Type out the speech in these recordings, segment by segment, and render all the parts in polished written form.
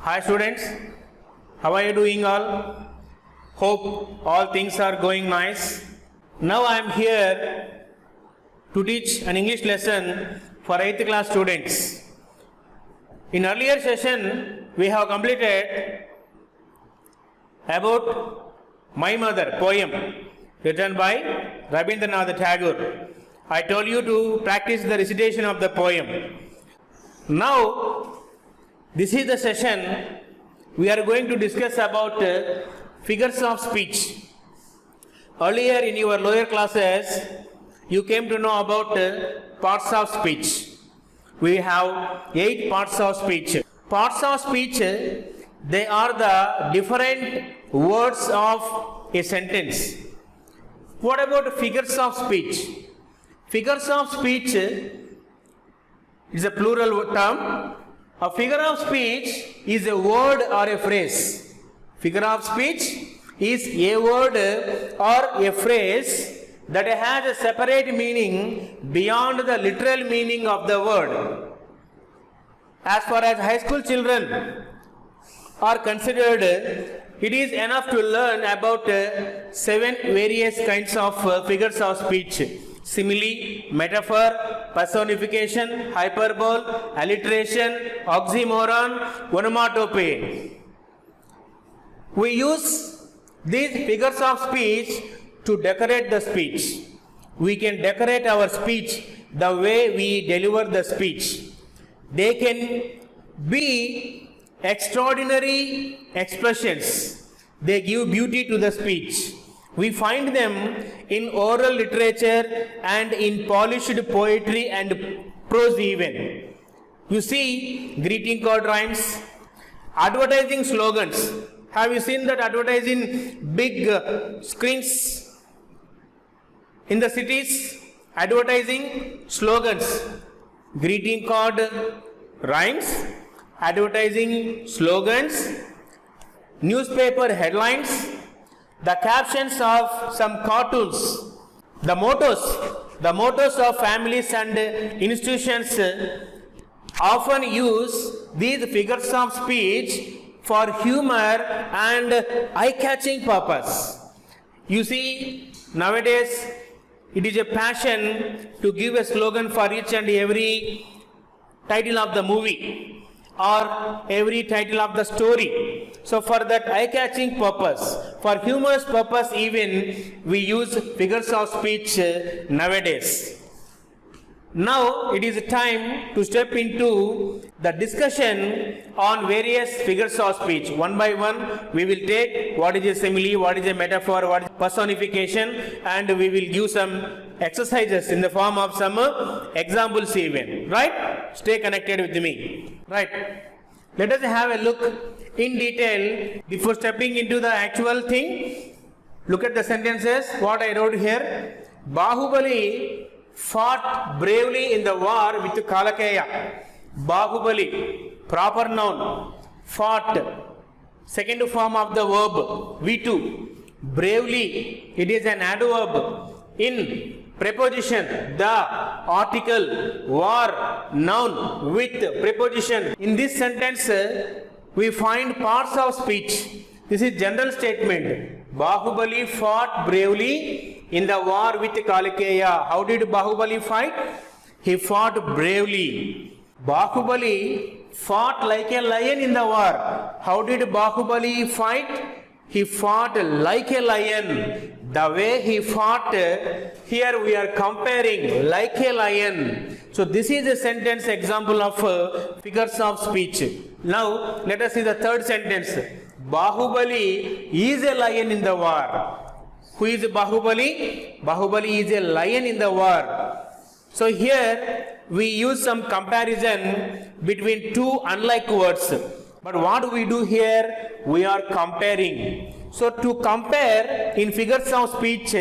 Hi students, how are you doing all? Hope all things are going nice. Now I am here to teach an English lesson for 8th class students. In earlier session we have completed about My Mother poem written by Rabindranath Tagore. I told you to practice the recitation of the poem. Now this is the session we are going to discuss about figures of speech. Earlier in your lower classes you came to know about parts of speech. We have 8 parts of speech. Parts of speech, they are the different words of a sentence. What about figures of speech? Figures of speech is a plural term. A figure of speech is a word or a phrase. Figure of speech is a word or a phrase that has a separate meaning beyond the literal meaning of the word. As far as high school children are considered, it is enough to learn about 7 various kinds of figures of speech. Simile, metaphor, personification, hyperbole, alliteration, oxymoron, onomatopoeia. We use these figures of speech to decorate the speech. We can decorate our speech the way we deliver the speech. They can be extraordinary expressions. They give beauty to the speech. We find them in oral literature and in polished poetry and prose even. You see greeting card rhymes, advertising slogans. Have you seen that advertising big screens in the cities? Advertising slogans, greeting card rhymes, advertising slogans, newspaper headlines, the captions of some cartoons, the mottos of families and institutions often use these figures of speech for humor and eye-catching purpose. You see, nowadays it is a passion to give a slogan for each and every title of the movie or every title of the story. So for that eye-catching purpose, for humorous purpose even, we use figures of speech nowadays. Now it is time to step into the discussion on various figures of speech. One by one we will take what is a simile, what is a metaphor, what is personification, and we will give some exercises in the form of some examples even. Right? Stay connected with me. Right? Let us have a look in detail before stepping into the actual thing. Look at the sentences, what I wrote here. Bahubali fought bravely in the war with Kalakeya. Bahubali, proper noun, fought, second form of the verb, V2. Bravely, it is an adverb. In preposition, the, article, war, noun with preposition. In this sentence, we find parts of speech. This is general statement. Bahubali fought bravely in the war with Kalikeya. How did Bahubali fight? He fought bravely. Bahubali fought like a lion in the war. How did Bahubali fight? He fought like a lion. The way he fought, here we are comparing like a lion. So this is a sentence example of figures of speech. Now let us see the third sentence. Bahubali is a lion in the war. Who is Bahubali? Bahubali is a lion in the war. So here we use some comparison between two unlike words. But what we do here? We are comparing. So to compare in figures of speech,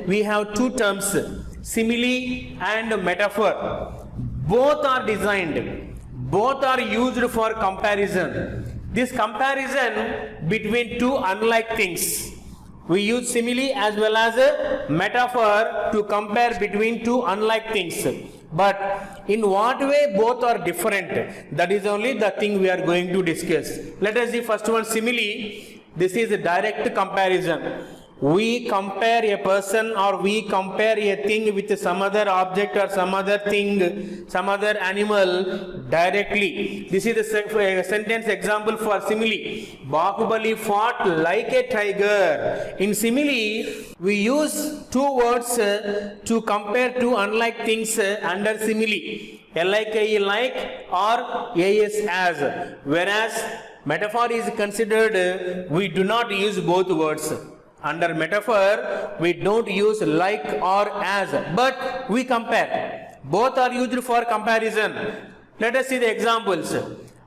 we have two terms, simile and metaphor. Both are designed, both are used for comparison. This comparison between two unlike things. We use simile as well as a metaphor to compare between two unlike things. But in what way both are different? That is only the thing we are going to discuss. Let us see first one, simile. This is a direct comparison. We compare a person or we compare a thing with some other object or some other thing, some other animal directly. This is the sentence example for simile. Bahubali fought like a tiger. In simile, we use two words to compare two unlike things under simile. Like or as. Whereas metaphor is considered, we do not use both words. Under metaphor, we don't use like or as, but we compare. Both are used for comparison. Let us see the examples.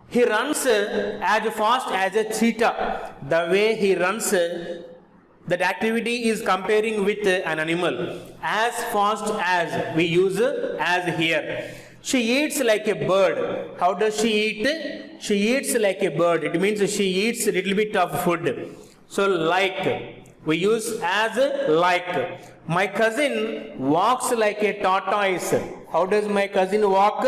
He runs as fast as a cheetah. The way he runs, that activity is comparing with an animal. As fast as, we use as here. She eats like a bird. How does she eat? She eats like a bird. It means she eats a little bit of food. So like, we use as like. My cousin walks like a tortoise. How does my cousin walk?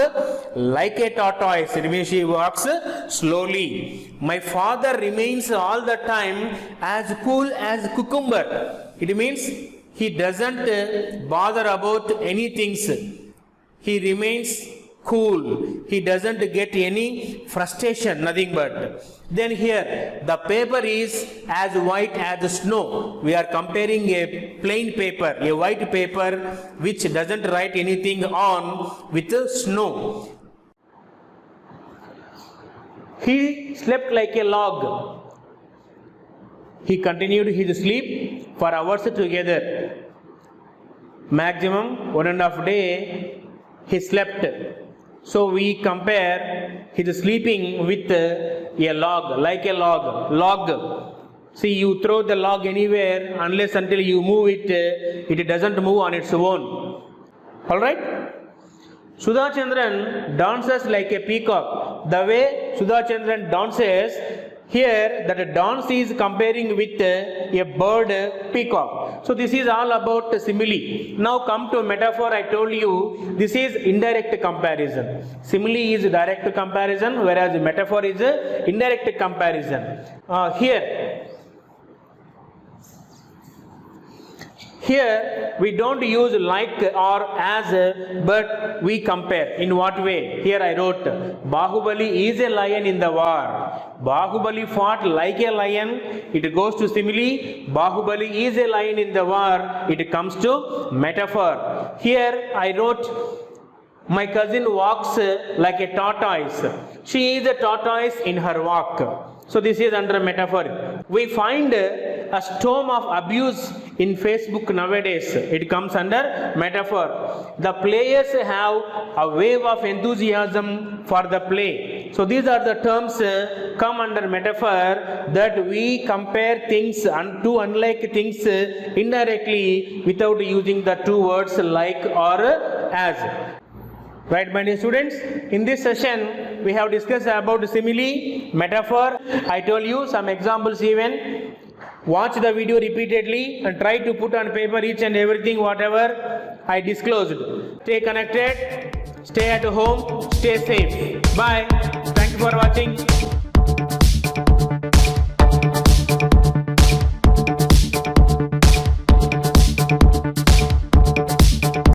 Like a tortoise. It means she walks slowly. My father remains all the time as cool as cucumber. It means he doesn't bother about anything. He remains cool. He doesn't get any frustration, nothing but. Then here, the paper is as white as snow. We are comparing a plain paper, a white paper which doesn't write anything on with snow. He slept like a log. He continued his sleep for hours together. Maximum 1.5 days he slept. So we compare his sleeping with a log, like a log. Log. See, you throw the log anywhere, unless until you move it, it doesn't move on its own. Alright? Sudha Chandran dances like a peacock. The way Sudha Chandran dances, here that dance is comparing with a bird peacock. So this is all about simile. Now come to metaphor. I told you this is indirect comparison. Simile is direct comparison, whereas metaphor is indirect comparison. Here we don't use like or as, but we compare. In what way? Here I wrote, Bahubali is a lion in the war. Bahubali fought like a lion. It goes to simile. Bahubali is a lion in the war. It comes to metaphor. Here I wrote, my cousin walks like a tortoise. She is a tortoise in her walk. So this is under metaphor. We find a storm of abuse in Facebook nowadays. It comes under metaphor. The players have a wave of enthusiasm for the play. So these are the terms come under metaphor, that we compare things and two unlike things indirectly without using the two words like or as. Right, my dear students, in this session we have discussed about simile, metaphor. I told you some examples even. Watch the video repeatedly and try to put on paper each and everything whatever I disclosed. Stay connected, stay at home, stay safe. Bye. Thank you for watching.